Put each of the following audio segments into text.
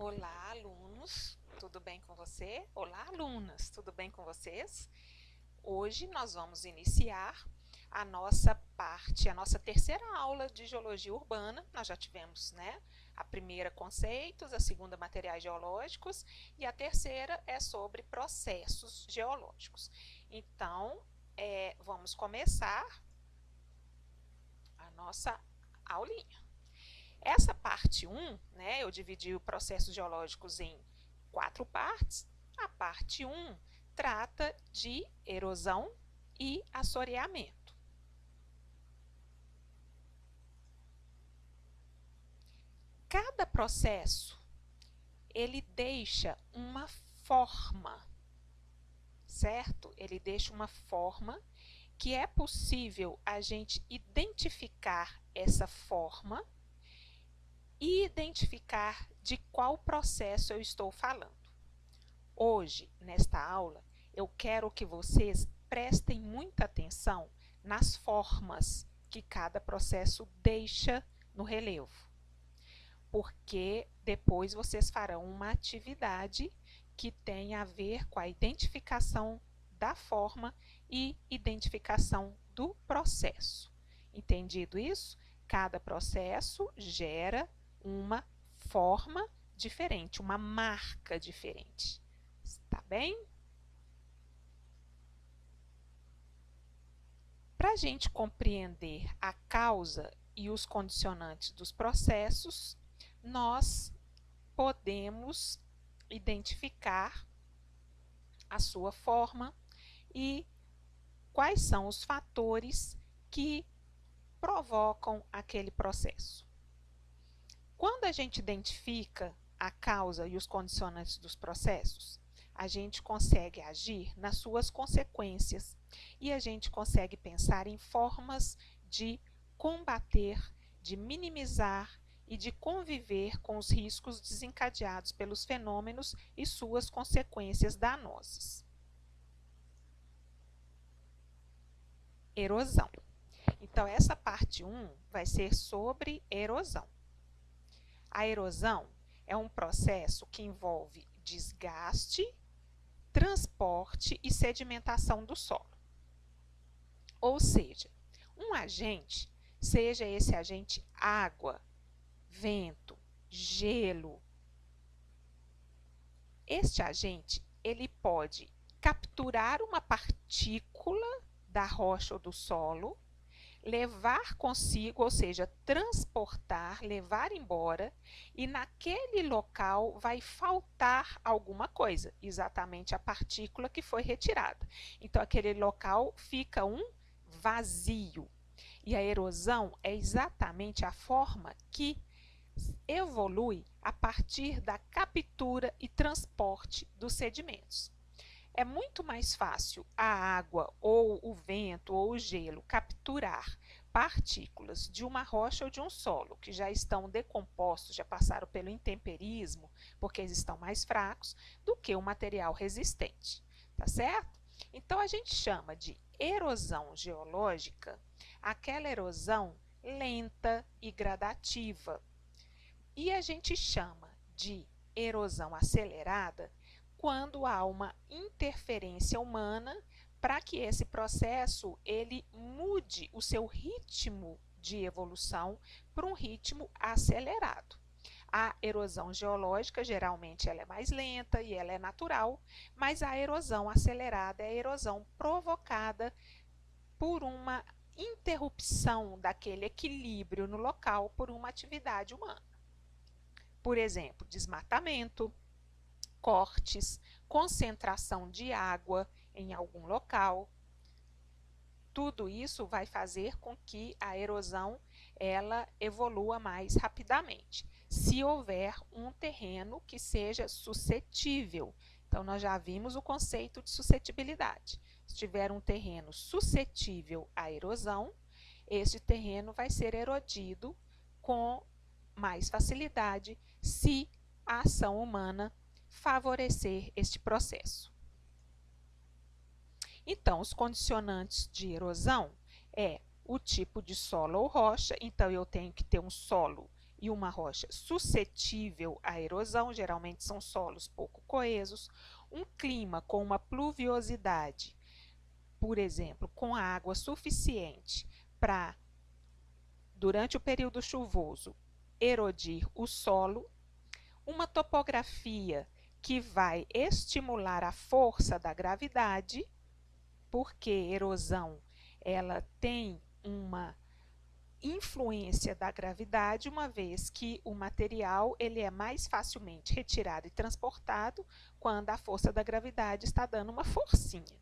Olá, alunos, tudo bem com você? Olá, alunas, tudo bem com vocês? Hoje nós vamos iniciar a nossa terceira aula de geologia urbana. Nós já tivemos, né, a primeira conceitos, a segunda materiais geológicos e a terceira é sobre processos geológicos. Então, vamos começar a nossa aulinha. Essa parte 1, né, eu dividi os processos geológicos em 4 partes. A parte 1 trata de erosão e assoreamento. Cada processo, ele deixa uma forma, certo? Ele deixa uma forma que é possível a gente identificar essa forma e identificar de qual processo eu estou falando. Hoje, nesta aula, eu quero que vocês prestem muita atenção nas formas que cada processo deixa no relevo, porque depois vocês farão uma atividade que tem a ver com a identificação da forma e identificação do processo. Entendido isso? Cada processo gera uma forma diferente, uma marca diferente. Tá bem? Para a gente compreender a causa e os condicionantes dos processos, nós podemos identificar a sua forma e quais são os fatores que provocam aquele processo. Quando a gente identifica a causa e os condicionantes dos processos, a gente consegue agir nas suas consequências e a gente consegue pensar em formas de combater, de minimizar e de conviver com os riscos desencadeados pelos fenômenos e suas consequências danosas. Erosão. Então, essa parte 1 vai ser sobre erosão. A erosão é um processo que envolve desgaste, transporte e sedimentação do solo. Ou seja, um agente, seja esse agente água, vento, gelo, este agente ele pode capturar uma partícula da rocha ou do solo, levar consigo, ou seja, transportar, levar embora, e naquele local vai faltar alguma coisa, exatamente a partícula que foi retirada. Então, aquele local fica um vazio. E a erosão é exatamente a forma que evolui a partir da captura e transporte dos sedimentos. É muito mais fácil a água ou o vento ou o gelo capturar partículas de uma rocha ou de um solo que já estão decompostos, já passaram pelo intemperismo, porque eles estão mais fracos, do que um material resistente, tá certo? Então a gente chama de erosão geológica aquela erosão lenta e gradativa. E a gente chama de erosão acelerada quando há uma interferência humana para que esse processo ele mude o seu ritmo de evolução para um ritmo acelerado. A erosão geológica, geralmente, ela é mais lenta e ela é natural, mas a erosão acelerada é a erosão provocada por uma interrupção daquele equilíbrio no local por uma atividade humana. Por exemplo, desmatamento, cortes, concentração de água em algum local. Tudo isso vai fazer com que a erosão ela evolua mais rapidamente, se houver um terreno que seja suscetível. Então, nós já vimos o conceito de suscetibilidade. Se tiver um terreno suscetível à erosão, esse terreno vai ser erodido com mais facilidade se a ação humana favorecer este processo. Então, os condicionantes de erosão é o tipo de solo ou rocha. Então, eu tenho que ter um solo e uma rocha suscetível à erosão, geralmente são solos pouco coesos, um clima com uma pluviosidade, por exemplo, com água suficiente para, durante o período chuvoso, erodir o solo, uma topografia que vai estimular a força da gravidade, porque erosão ela tem uma influência da gravidade, uma vez que o material ele é mais facilmente retirado e transportado quando a força da gravidade está dando uma forcinha.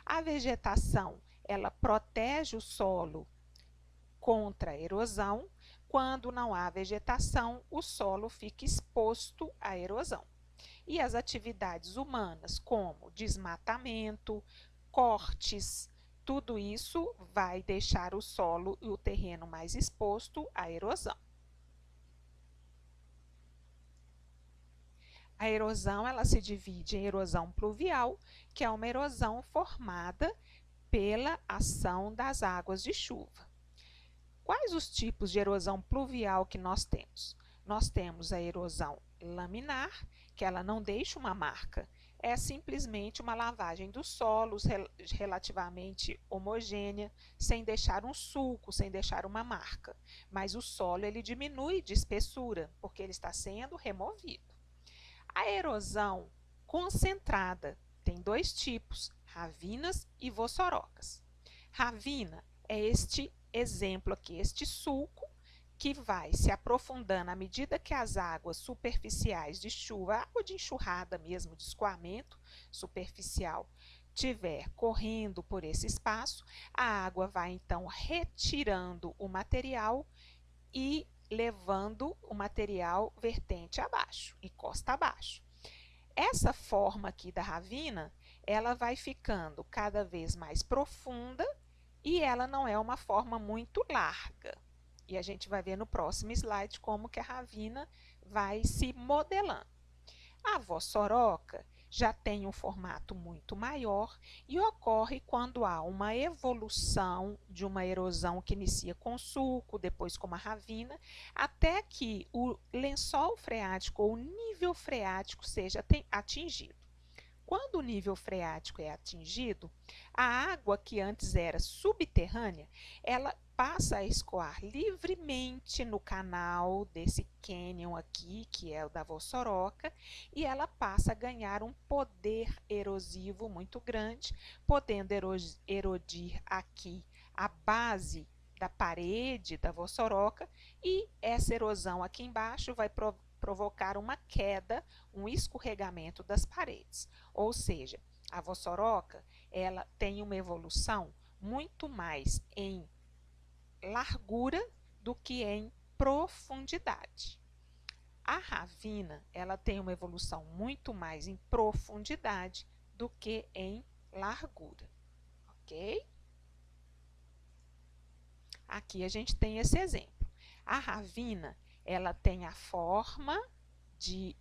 A vegetação ela protege o solo contra a erosão. Quando não há vegetação, o solo fica exposto à erosão. E as atividades humanas, como desmatamento, cortes, tudo isso vai deixar o solo e o terreno mais exposto à erosão. A erosão ela se divide em erosão pluvial, que é uma erosão formada pela ação das águas de chuva. Quais os tipos de erosão pluvial que nós temos? Nós temos a erosão laminar, que ela não deixa uma marca, é simplesmente uma lavagem dos solos relativamente homogênea, sem deixar um sulco, sem deixar uma marca. Mas o solo ele diminui de espessura, porque ele está sendo removido. A erosão concentrada tem dois tipos, ravinas e vossorocas. Ravina é este exemplo aqui, este sulco, que vai se aprofundando à medida que as águas superficiais de chuva, água de enxurrada mesmo, de escoamento superficial, estiver correndo por esse espaço, a água vai então retirando o material e levando o material vertente abaixo, e costa abaixo. Essa forma aqui da ravina, ela vai ficando cada vez mais profunda e ela não é uma forma muito larga. E a gente vai ver no próximo slide como que a ravina vai se modelando. A vossoroca já tem um formato muito maior e ocorre quando há uma evolução de uma erosão que inicia com sulco, depois com uma ravina, até que o lençol freático ou o nível freático seja atingido. Quando o nível freático é atingido, a água que antes era subterrânea, ela passa a escoar livremente no canal desse cânion aqui, que é o da Vossoroca, e ela passa a ganhar um poder erosivo muito grande, podendo erodir aqui a base da parede da Vossoroca, e essa erosão aqui embaixo vai provocar uma queda, um escorregamento das paredes. Ou seja, a Vossoroca ela tem uma evolução muito mais em largura do que em profundidade. A ravina ela tem uma evolução muito mais em profundidade do que em largura, ok? Aqui a gente tem esse exemplo. A ravina ela tem a forma de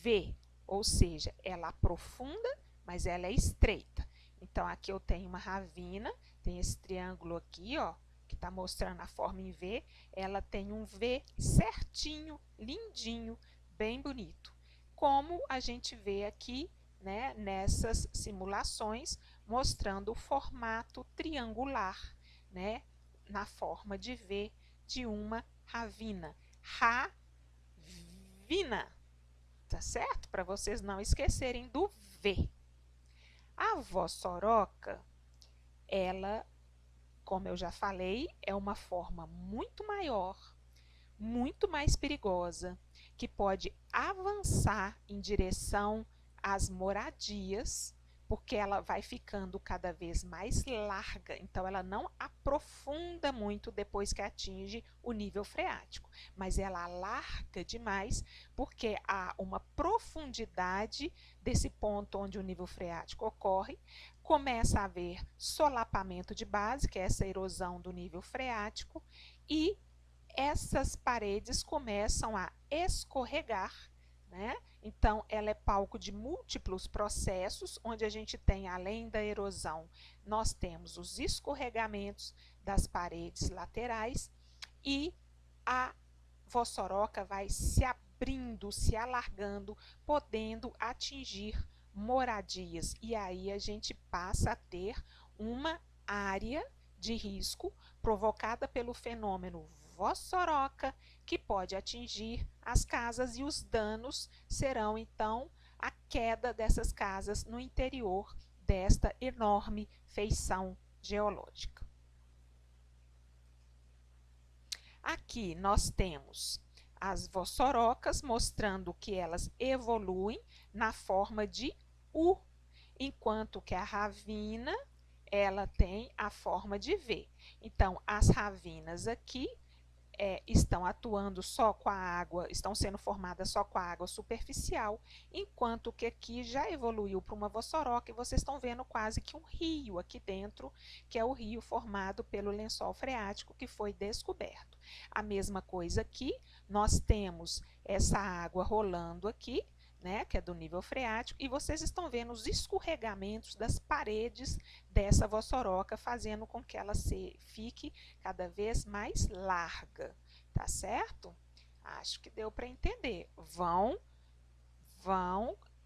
V, ou seja, ela aprofunda, mas ela é estreita. Então, aqui eu tenho uma ravina, tem esse triângulo aqui, ó, que está mostrando a forma em V. Ela tem um V certinho, lindinho, bem bonito. Como a gente vê aqui, né, nessas simulações, mostrando o formato triangular, né, na forma de V de uma ravina. Ravina, tá certo? Para vocês não esquecerem do V. A vossoroca, ela, como eu já falei, é uma forma muito maior, muito mais perigosa, que pode avançar em direção às moradias, porque ela vai ficando cada vez mais larga, então ela não aprofunda muito depois que atinge o nível freático, mas ela alarga demais porque há uma profundidade desse ponto onde o nível freático ocorre, começa a haver solapamento de base, que é essa erosão do nível freático, e essas paredes começam a escorregar, né? Então, ela é palco de múltiplos processos, onde a gente tem, além da erosão, nós temos os escorregamentos das paredes laterais e a Vossoroca vai se abrindo, se alargando, podendo atingir moradias. E aí a gente passa a ter uma área de risco provocada pelo fenômeno Vossoroca, que pode atingir as casas, e os danos serão então a queda dessas casas no interior desta enorme feição geológica. Aqui nós temos as vossorocas, mostrando que elas evoluem na forma de U, enquanto que a ravina ela tem a forma de V. Então, as ravinas aqui estão atuando só com a água, estão sendo formadas só com a água superficial, enquanto que aqui já evoluiu para uma vossoroca e vocês estão vendo quase que um rio aqui dentro, que é o rio formado pelo lençol freático que foi descoberto. A mesma coisa aqui, nós temos essa água rolando aqui, né, que é do nível freático, e vocês estão vendo os escorregamentos das paredes dessa vossoroca, fazendo com que ela fique cada vez mais larga, tá certo? Acho que deu para entender. Vão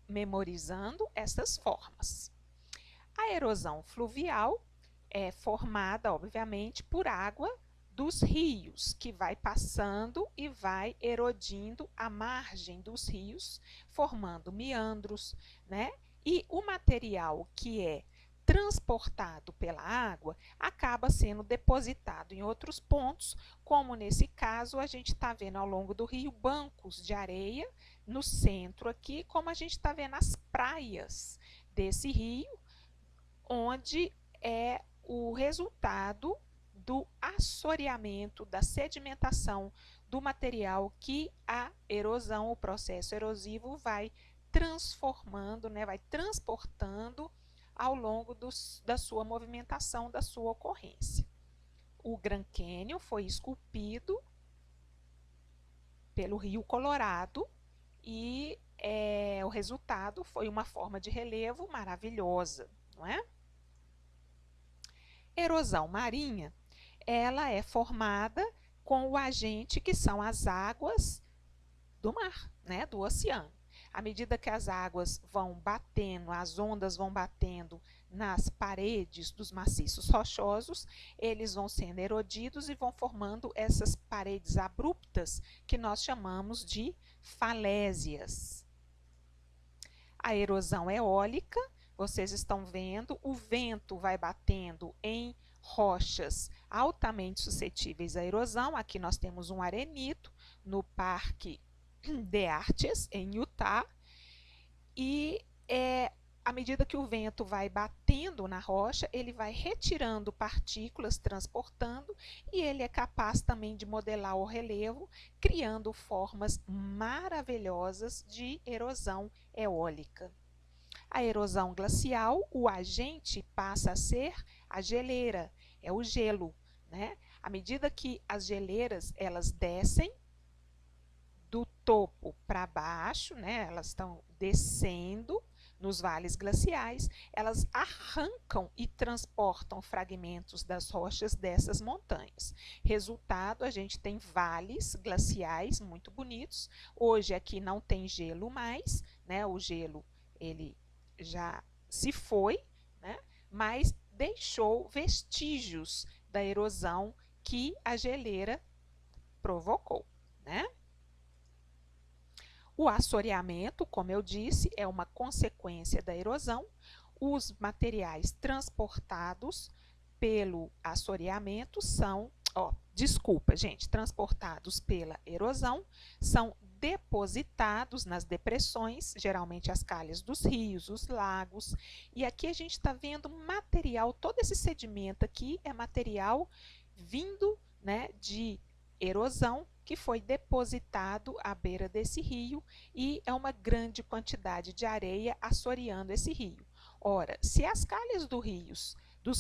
memorizando essas formas. A erosão fluvial é formada, obviamente, por água dos rios, que vai passando e vai erodindo a margem dos rios, formando meandros, né? E o material que é transportado pela água acaba sendo depositado em outros pontos, como nesse caso a gente está vendo ao longo do rio bancos de areia no centro aqui, como a gente está vendo as praias desse rio, onde é o resultado do assoreamento, da sedimentação do material que a erosão, o processo erosivo, vai transformando, né, vai transportando ao longo da sua movimentação, da sua ocorrência. O Grand Canyon foi esculpido pelo Rio Colorado e o resultado foi uma forma de relevo maravilhosa, não é? Erosão marinha, ela é formada com o agente que são as águas do mar, né, do oceano. À medida que as águas vão batendo, as ondas vão batendo nas paredes dos maciços rochosos, eles vão sendo erodidos e vão formando essas paredes abruptas que nós chamamos de falésias. A erosão eólica, vocês estão vendo, o vento vai batendo em rochas altamente suscetíveis à erosão. Aqui nós temos um arenito no Parque de Artes, em Utah, e à medida que o vento vai batendo na rocha, ele vai retirando partículas, transportando, e ele é capaz também de modelar o relevo, criando formas maravilhosas de erosão eólica. A erosão glacial, o agente passa a ser a geleira, é o gelo, né? À medida que as geleiras elas descem do topo para baixo, né? Elas estão descendo nos vales glaciais, elas arrancam e transportam fragmentos das rochas dessas montanhas. Resultado, a gente tem vales glaciais muito bonitos. Hoje aqui não tem gelo mais, né? O gelo ele já se foi, né? Mas deixou vestígios da erosão que a geleira provocou, né? O assoreamento, como eu disse, é uma consequência da erosão. Os materiais transportados pelo assoreamento são, transportados pela erosão, são depositados nas depressões, geralmente as calhas dos rios, os lagos, e aqui a gente está vendo material, todo esse sedimento aqui é material vindo, né, de erosão que foi depositado à beira desse rio, e é uma grande quantidade de areia assoreando esse rio. Ora, se as calhas dos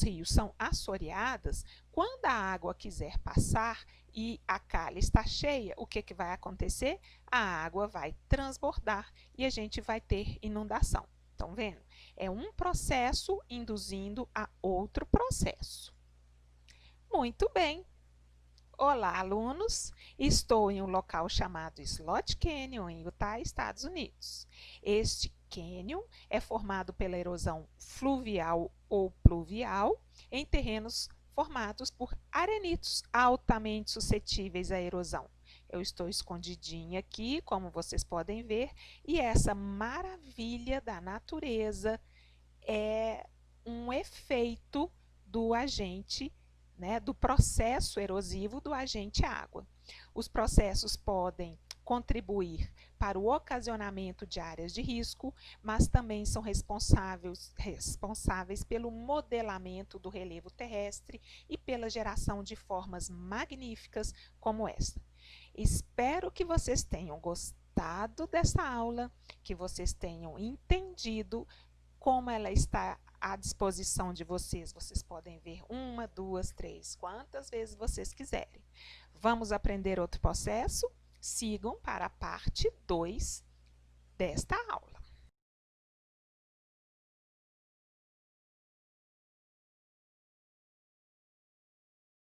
rios são assoreadas, quando a água quiser passar e a calha está cheia, o que vai acontecer? A água vai transbordar e a gente vai ter inundação. Estão vendo? É um processo induzindo a outro processo. Muito bem. Olá, alunos! Estou em um local chamado Slot Canyon, em Utah, Estados Unidos. Este cânion é formado pela erosão fluvial ou pluvial em terrenos formados por arenitos altamente suscetíveis à erosão. Eu estou escondidinha aqui, como vocês podem ver, e essa maravilha da natureza é um efeito do agente, né, do processo erosivo do agente água. Os processos podem contribuir para o ocasionamento de áreas de risco, mas também são responsáveis pelo modelamento do relevo terrestre e pela geração de formas magníficas como esta. Espero que vocês tenham gostado dessa aula, que vocês tenham entendido como ela está à disposição de vocês. Vocês podem ver 1, 2, 3, quantas vezes vocês quiserem. Vamos aprender outro processo? Sigam para a parte 2 desta aula.